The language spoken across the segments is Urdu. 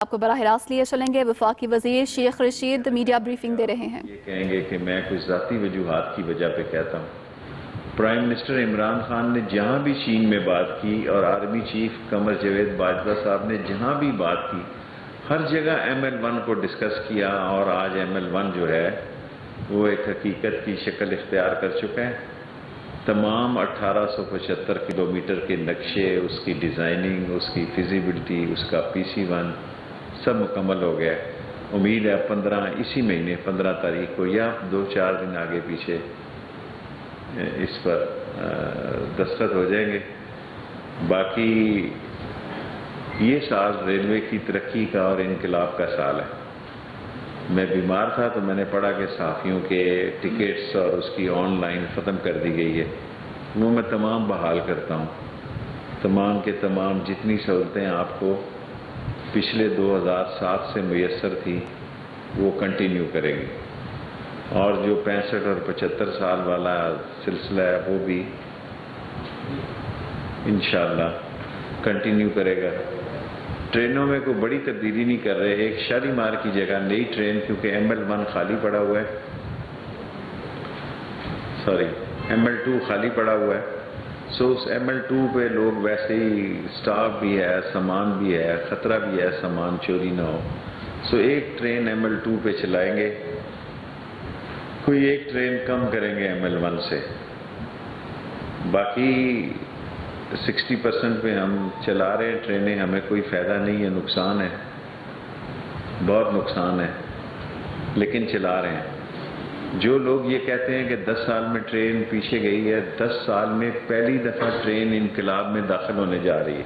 آپ کو براہ راست لیے چلیں گے۔ وفاقی وزیر شیخ رشید میڈیا بریفنگ دے رہے ہیں۔ یہ کہیں گے کہ میں کچھ ذاتی وجوہات کی وجہ پہ کہتا ہوں۔ پرائم منسٹر عمران خان نے جہاں بھی چین میں بات کی اور آرمی چیف قمر جاوید باجوہ صاحب نے جہاں بھی بات کی، ہر جگہ ML1 کو ڈسکس کیا، اور آج ML1 جو ہے وہ ایک حقیقت کی شکل اختیار کر چکا ہے۔ تمام 1875 کلومیٹر کے نقشے، اس کی ڈیزائننگ، اس کی فیزیبلٹی، اس کا PC1 سب مکمل ہو گیا ہے۔ امید ہے 15 مہینے 15 تاریخ کو یا 2-4 دن آگے پیچھے اس پر دستخط ہو جائیں گے۔ باقی یہ سال ریلوے کی ترقی کا اور انقلاب کا سال ہے۔ میں بیمار تھا تو میں نے پڑھا کہ صحافیوں کے ٹکٹس اور اس کی آن لائن ختم کر دی گئی ہے، وہ میں تمام بحال کرتا ہوں۔ تمام کے تمام جتنی سہولتیں آپ کو پچھلے 2007 سے میسر تھی وہ کنٹینیو کرے گی، اور جو 65 اور 75 سال والا سلسلہ ہے وہ بھی انشاءاللہ کنٹینیو کرے گا۔ ٹرینوں میں کوئی بڑی تبدیلی نہیں کر رہے، ایک شالیمار کی جگہ نئی ٹرین، کیونکہ ML1 خالی پڑا ہوا ہے، ML2 خالی پڑا ہوا ہے، اس ML2 پہ لوگ ویسے ہی سٹاف بھی ہے، سامان بھی ہے، خطرہ بھی ہے سامان چوری نہ ہو، ایک ٹرین ML2 پہ چلائیں گے، کوئی ایک ٹرین کم کریں گے ML1 سے، باقی 60% پہ ہم چلا رہے ہیں ٹرینیں، ہمیں کوئی فائدہ نہیں ہے، نقصان ہے، بہت نقصان ہے، لیکن چلا رہے ہیں۔ جو لوگ یہ کہتے ہیں کہ 10 سال میں ٹرین پیچھے گئی ہے، 10 سال میں پہلی دفعہ ٹرین انقلاب میں داخل ہونے جا رہی ہے۔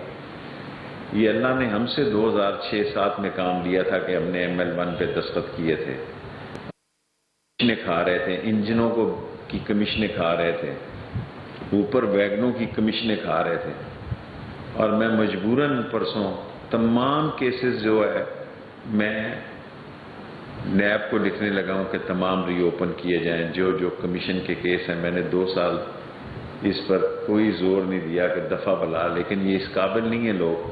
یہ اللہ نے ہم سے 2006-07 میں کام لیا تھا کہ ہم نے ML1 پہ دستخط کیے تھے، کمیشنیں کھا رہے تھے، انجنوں کی کمیشنیں کھا رہے تھے، اوپر ویگنوں کی کمیشنیں کھا رہے تھے، اور میں مجبوراً پرسوں تمام کیسز جو ہے میں نیب کو لکھنے لگا ہوں کہ تمام ری اوپن کیے جائیں، جو کمیشن کے کیس ہیں۔ میں نے 2 سال اس پر کوئی زور نہیں دیا کہ دفعہ بلا، لیکن یہ اس قابل نہیں ہے لوگ،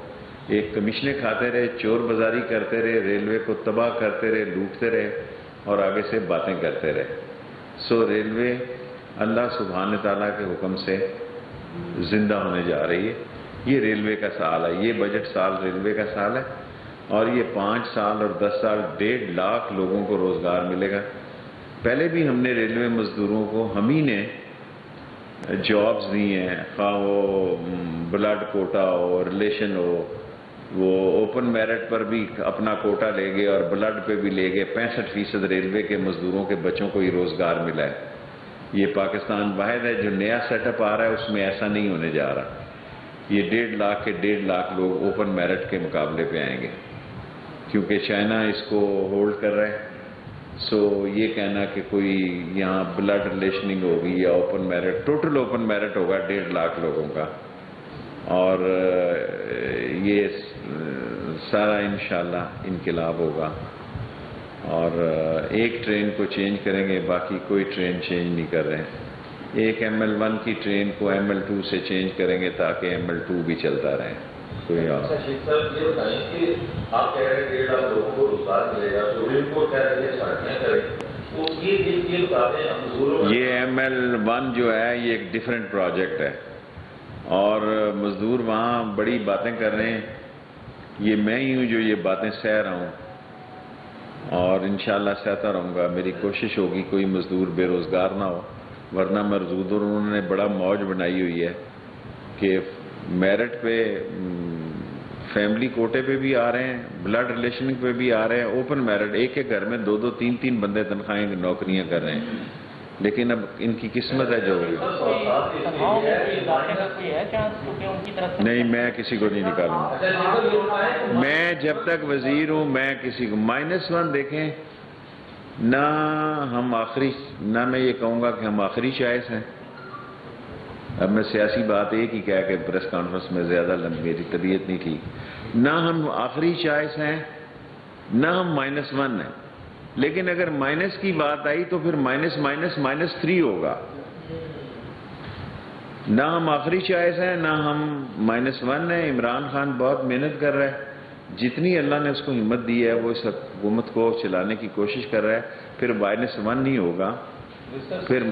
ایک کمیشنیں کھاتے رہے، چور بازاری کرتے رہے، ریلوے کو تباہ کرتے رہے، لوٹتے رہے، اور آگے سے باتیں کرتے رہے۔ ریلوے اللہ سبحانہ تعالیٰ کے حکم سے زندہ ہونے جا رہی ہے۔ یہ ریلوے کا سال ہے، یہ بجٹ سال ریلوے کا سال ہے، اور یہ 5 سال اور 10 سال 1.5 لاکھ لوگوں کو روزگار ملے گا۔ پہلے بھی ہم نے ریلوے مزدوروں کو ہم ہی نے جابز دی ہیں، خواہ وہ بلڈ کوٹا ہو، ریلیشن ہو، وہ اوپن میرٹ پر بھی اپنا کوٹا لے گئے اور بلڈ پہ بھی لے گئے۔ 65% ریلوے کے مزدوروں کے بچوں کو ہی روزگار ملا ہے۔ یہ پاکستان واحد ہے جو نیا سیٹ اپ آ رہا ہے، اس میں ایسا نہیں ہونے جا رہا۔ یہ 1.5 لاکھ کے 1.5 لاکھ لوگ اوپن میرٹ کے مقابلے پہ آئیں گے، کیونکہ چائنا اس کو ہولڈ کر رہا ہے۔ یہ کہنا کہ کوئی یہاں بلڈ ریلیشننگ ہوگی یا open merit, total open merit ہوگا 1.5 لاکھ لوگوں کا، اور یہ سارا انشاءاللہ انقلاب ہوگا، اور ایک ٹرین کو چینج کریں گے، باقی کوئی ٹرین چینج نہیں کر رہے ہیں۔ ایک ML1 کی ٹرین کو ML2 سے چینج کریں گے تاکہ ML2 بھی چلتا رہے۔ کوئی اور شیخ صاحب یہ بتائیں کہ آپ کہہ رہے ہیں 1.5 لاکھ لوگوں کو روزگار ملے گا، سپریم کورٹ کہہ رہے ہیں سڑکیں کریں، تو یہ بتاتے ہیں یہ ML1 جو ہے یہ ایک ڈیفرنٹ پروجیکٹ ہے، اور مزدور وہاں بڑی باتیں کر رہے ہیں، یہ میں ہی ہوں جو یہ باتیں سہ رہا ہوں، اور انشاءاللہ سہتا رہوں گا۔ میری کوشش ہوگی کوئی مزدور بے روزگار نہ ہو، ورنہ مزدوروں نے بڑا موج بنائی ہوئی ہے کہ میرٹ پہ فیملی کوٹے پہ بھی آ رہے ہیں، بلڈ ریلیشن پہ بھی آ رہے ہیں، اوپن میرٹ ایک ایک گھر میں 2-2 3-3 بندے تنخواہیں نوکریاں کر رہے ہیں، لیکن اب ان کی قسمت ہے جو ہوگی۔ نہیں، میں کسی کو نہیں نکالوں گا، میں جب تک وزیر ہوں میں کسی کو -1 دیکھیں نہ، ہم آخری، نہ میں یہ کہوں گا کہ ہم آخری چوائس ہیں۔ اب میں سیاسی بات ایک ہی کہہ کہ پریس کانفرنس میں زیادہ میری طبیعت نہیں تھی، نہ ہم آخری چوائس ہیں نہ ہم -1 ہیں، لیکن اگر مائنس کی بات آئی تو پھر -3 ہوگا۔ نہ ہم آخری چوائس ہیں نہ ہم -1 ہیں۔ عمران خان بہت محنت کر رہے ہیں، جتنی اللہ نے اس کو ہمت دی ہے وہ اس حکومت کو چلانے کی کوشش کر رہا ہے. پھر -1 نہیں ہوگا, پھر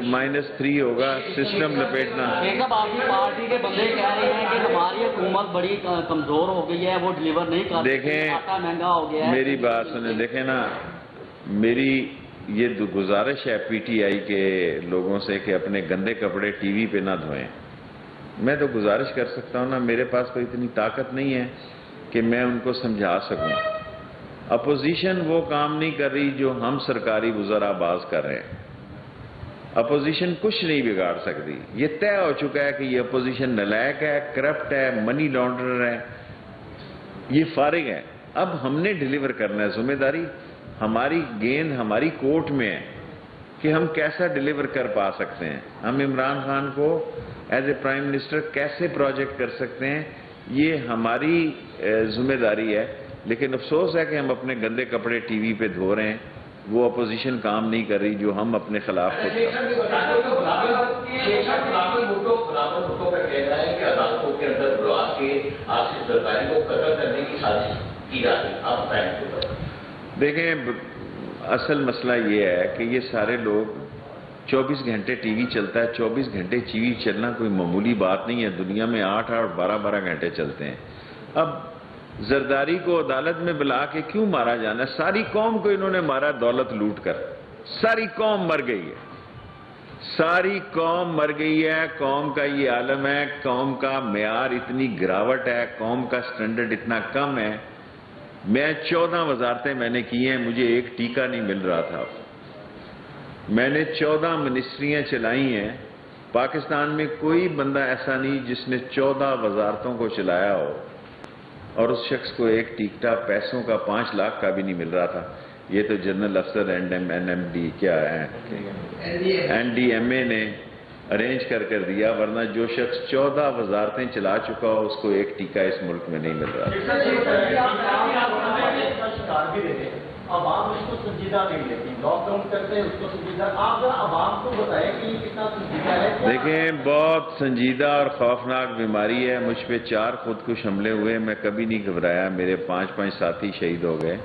-3 ہوگا. سسٹم لپیٹنا. صاحب آپ کی پارٹی کے بندے کہہ رہے ہیں کہ ہماری حکومت بڑی کمزور ہو گئی ہے, وہ ڈلیور نہیں کر رہی, دیکھیں آٹا مہنگا ہو گیا ہے. میری بات سنیں, دیکھیں نا, میری یہ گزارش ہے پی ٹی آئی کے لوگوں سے کہ اپنے گندے کپڑے ٹی وی پہ نہ دھوئیں. میں تو گزارش کر سکتا ہوں نا, میرے پاس کوئی اتنی طاقت نہیں ہے کہ میں ان کو سمجھا سکوں. اپوزیشن وہ کام نہیں کر رہی جو ہم سرکاری وزراء باز کر رہے ہیں. اپوزیشن کچھ نہیں بگاڑ سکتی. یہ طے ہو چکا ہے کہ یہ اپوزیشن نالائق ہے, کرپٹ ہے, منی لانڈرر ہے, یہ فارغ ہے. اب ہم نے ڈیلیور کرنا ہے. ذمہ داری ہماری, گیند ہماری کورٹ میں ہے کہ ہم کیسا ڈیلیور کر پا سکتے ہیں. ہم عمران خان کو ایز اے پرائم منسٹر کیسے پروجیکٹ کر سکتے ہیں, یہ ہماری ذمہ داری ہے. لیکن افسوس ہے کہ ہم اپنے گندے کپڑے ٹی وی پہ دھو رہے ہیں. وہ اپوزیشن کام نہیں کر رہی جو ہم اپنے خلاف خود دیکھیں. اصل مسئلہ یہ ہے کہ یہ سارے لوگ 24 گھنٹے ٹی وی چلتا ہے. 24 گھنٹے ٹی وی چلنا کوئی معمولی بات نہیں ہے. دنیا میں 8 اور 12 گھنٹے چلتے ہیں. اب زرداری کو عدالت میں بلا کے کیوں مارا جانا ہے؟ ساری قوم کو انہوں نے مارا دولت لوٹ کر. ساری قوم مر گئی ہے, ساری قوم مر گئی ہے. قوم کا یہ عالم ہے, قوم کا معیار اتنی گراوٹ ہے, قوم کا سٹینڈرڈ اتنا کم ہے. میں 14 وزارتیں میں نے کی ہیں, مجھے ایک ٹیکہ نہیں مل رہا تھا. میں نے 14 منسٹریاں چلائی ہیں. پاکستان میں کوئی بندہ ایسا نہیں جس نے 14 وزارتوں کو چلایا ہو اور اس شخص کو ایک ٹیکٹا پیسوں کا 5 لاکھ کا بھی نہیں مل رہا تھا. یہ تو جنرل افسر NMD کیا ہے NDMA نے ارینج کر دیا, ورنہ جو شخص 14 وزارتیں چلا چکا ہو اس کو ایک ٹیکہ اس ملک میں نہیں مل رہا. عوام اس کو سنجیدہ نہیں لیتی, لاک ڈاؤن کرتے ہیں اس کو سنجیدہ. آپ عوام کو بتائیں کہ یہ کتنا سنجیدہ ہے. دیکھیں, بہت سنجیدہ اور خوفناک بیماری ہے. مجھ پہ 4 خودکش حملے ہوئے, میں کبھی نہیں گھبرایا. میرے 5 ساتھی شہید ہو گئے.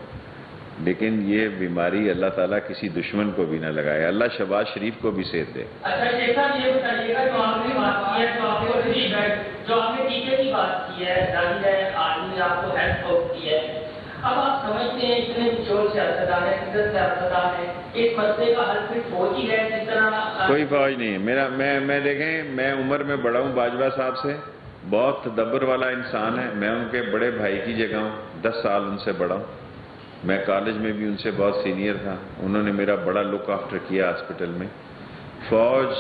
لیکن یہ بیماری اللہ تعالیٰ کسی دشمن کو بھی نہ لگائے. اللہ شہباز شریف کو بھی صحت دے. اچھا شیخ صاحب یہ بتائیے گا جو آپ نے بات کی ہے, جو آپ نے ٹیکے کی بات کی ہے, ظاہر ہے آدمی نے آپ کو ہیلپ آؤٹ کی ہے. اب آپ سمجھتے ہیں اتنے چور سیاستدان ہیں, اتنے سیاستدان ہیں, اس مسئلے کا حل صرف فوج ہی ہے جس طرح؟ کوئی فوج نہیں. میں دیکھیں, میں عمر میں بڑا ہوں باجوہ صاحب سے, بہت تدبر والا انسان ہے. میں ان کے بڑے بھائی کی جگہ ہوں, 10 سال ان سے بڑا ہوں. میں کالج میں بھی ان سے بہت سینئر تھا. انہوں نے میرا بڑا لک آفٹر کیا ہاسپٹل میں. فوج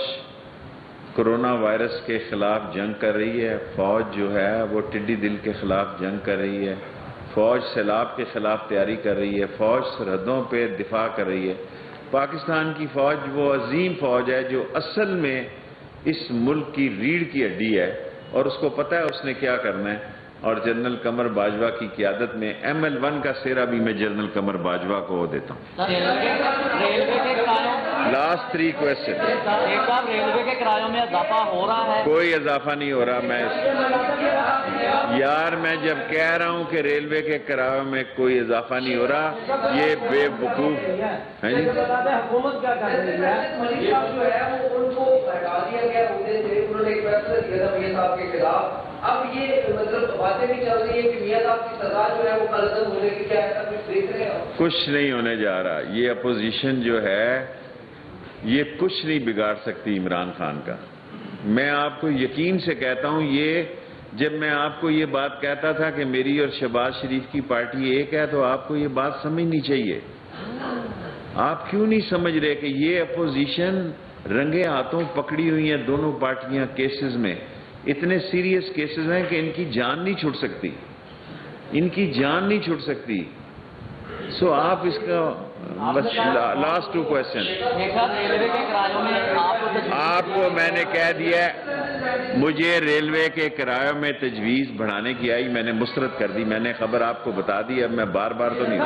کرونا وائرس کے خلاف جنگ کر رہی ہے. فوج جو ہے وہ ٹڈی دل کے خلاف جنگ کر رہی ہے. فوج سیلاب کے خلاف تیاری کر رہی ہے. فوج سرحدوں پہ دفاع کر رہی ہے. پاکستان کی فوج وہ عظیم فوج ہے جو اصل میں اس ملک کی ریڑھ کی ہڈی ہے, اور اس کو پتہ ہے اس نے کیا کرنا ہے. اور جنرل قمر باجوہ کی قیادت میں ML1 کا سہرا بھی میں جنرل قمر باجوہ کو دیتا ہوں. Last 3 question. ریلوے کے کرایوں میں اضافہ ہو رہا ہے؟ کوئی اضافہ نہیں ہو رہا. میں جب کہہ رہا ہوں کہ ریلوے کے کرایوں میں کوئی اضافہ نہیں ہو رہا, یہ بے وقوف ہے. حکومت کیا کر رہی ہے؟ جو ہے وہ ان کو ہٹا دیا گیا عہدے سے, انہوں نے ایک فیصلہ کیا تھا میاں صاحب کے خلاف. اب یہ مطلب باتیں بھی چل رہی ہیں کہ میاں صاحب کی سزا جو ہے وہ قلعدم ہونے کی, کیا ایسا کچھ دیکھ رہے ہیں؟ کچھ نہیں ہونے جا رہا. یہ اپوزیشن جو ہے یہ کچھ نہیں بگاڑ سکتی عمران خان کا. میں آپ کو یقین سے کہتا ہوں, یہ جب میں آپ کو یہ بات کہتا تھا کہ میری اور شہباز شریف کی پارٹی ایک ہے, تو آپ کو یہ بات سمجھنی چاہیے. آپ کیوں نہیں سمجھ رہے کہ یہ اپوزیشن رنگے ہاتھوں پکڑی ہوئی ہیں دونوں پارٹیاں کیسز میں. اتنے سیریس کیسز ہیں کہ ان کی جان نہیں چھوٹ سکتی, ان کی جان نہیں چھوٹ سکتی. سو آپ اس کا لاسٹ 2 کویسچن. آپ کو میں نے کہہ دیا, مجھے ریلوے کے کرایوں میں تجویز بڑھانے کی آئی, میں نے مسترد کر دی. میں نے خبر آپ کو بتا دی, اب میں بار بار تو نہیں.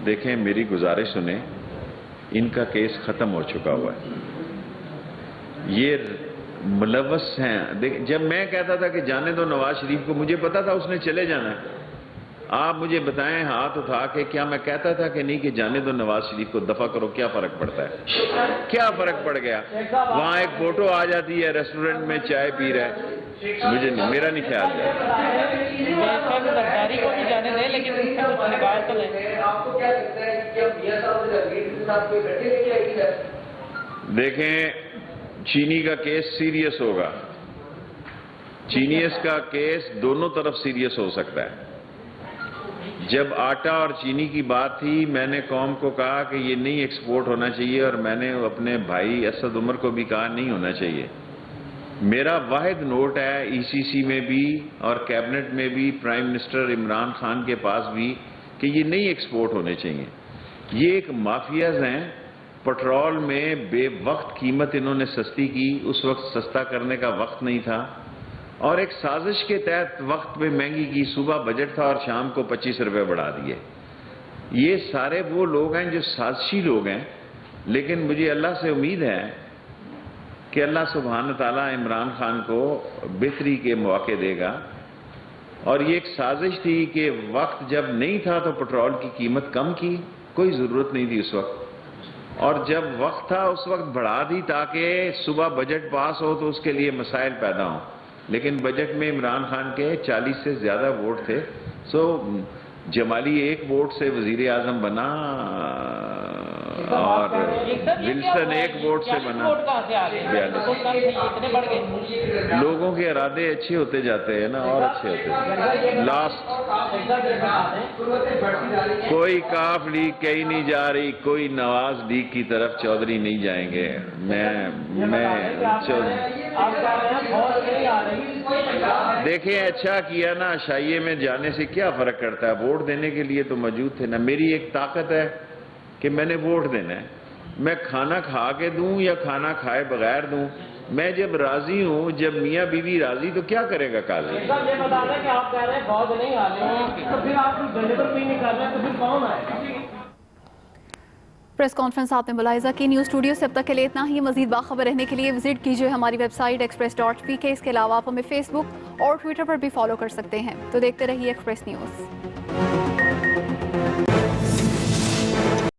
دیکھیں, میری گزارش سنیں, ان کا کیس ختم ہو چکا ہوا ہے. یہ ملوث ہیں. جب میں کہتا تھا کہ جانے دو نواز شریف کو، مجھے پتا تھا اس نے چلے جانا ہے. آپ مجھے بتائیں ہاتھ اٹھا کے کیا میں کہتا تھا کہ نہیں کہ جانے دو نواز شریف کو، دفع کرو؟ کیا فرق پڑتا ہے؟ کیا فرق پڑ گیا؟ وہاں ایک فوٹو آ جاتی ہے ریسٹورنٹ میں چائے پی رہا ہے. مجھے نہیں، میرا نہیں خیال ہے. کو بھی جانے دیں لیکن اس سے کچھ نکال تو لیں. آپ کو کیا لگتا ہے کہ اب میاں صاحب سے جاگیر کے ساتھ کوئی بیٹھے لے کے آئی ہے؟ دیکھیں چینی کا کیس سیریس ہوگا. چینیس کا کیس دونوں طرف سیریس ہو سکتا ہے. جب آٹا اور چینی کی بات تھی میں نے قوم کو کہا کہ یہ نہیں ایکسپورٹ ہونا چاہیے، اور میں نے اپنے بھائی اسد عمر کو بھی کہا نہیں ہونا چاہیے. میرا واحد نوٹ ہے ای سی سی میں بھی اور کیبنٹ میں بھی، پرائم منسٹر عمران خان کے پاس بھی، کہ یہ نہیں ایکسپورٹ ہونے چاہیے. یہ ایک مافیاز ہیں. پٹرول میں بے وقت قیمت انہوں نے سستی کی، اس وقت سستا کرنے کا وقت نہیں تھا، اور ایک سازش کے تحت وقت پہ مہنگی کی. صبح بجٹ تھا اور شام کو 25 روپے بڑھا دیے. یہ سارے وہ لوگ ہیں جو سازشی لوگ ہیں. لیکن مجھے اللہ سے امید ہے کہ اللہ سبحانہ تعالیٰ عمران خان کو بہتری کے مواقع دے گا. اور یہ ایک سازش تھی کہ وقت جب نہیں تھا تو پٹرول کی قیمت کم کی، کوئی ضرورت نہیں تھی اس وقت، اور جب وقت تھا اس وقت بڑھا دی تاکہ صبح بجٹ پاس ہو تو اس کے لیے مسائل پیدا ہوں. لیکن بجٹ میں عمران خان کے 40 سے زیادہ ووٹ تھے. جمالی ایک ووٹ سے وزیر اعظم بنا اور ولسن ایک ووٹ سے بنا. لوگوں کے ارادے اچھے ہوتے جاتے ہیں نا، اور اچھے ہوتے ہیں. لاسٹ کوئی کاف لیگ کہیں نہیں جا رہی، کوئی نواز لیگ کی طرف چودھری نہیں جائیں گے. دیکھیں اچھا کیا نا، عشائیے میں جانے سے کیا فرق کرتا ہے؟ ووٹ دینے کے لیے تو موجود تھے نا. میری ایک طاقت ہے کہ میں نے ووٹ دینا ہے. میں کھانا کھا کے دوں یا کھانا کھائے بغیر دوں، میں جب راضی ہوں، جب میاں بیوی راضی تو کیا کرے گا قاضی؟ یہ بتا دیں کہ آپ کہہ رہے ہیں فوج نہیں آ رہے تو پھر آپ ڈلیور بھی نہیں کر رہے تو پھر کون آئے گا؟ پریس کانفرنس آپ نے ملاحظہ کی. نیوز اسٹوڈیو سے اب تک کے لیے اتنا ہی. مزید باخبر رہنے کے لیے وزٹ کیجیے ہماری ویب سائٹ express.pk. اس کے علاوہ آپ ہمیں فیس بک اور ٹویٹر پر بھی فالو کر سکتے ہیں. تو دیکھتے رہیے ایکسپریس نیوز.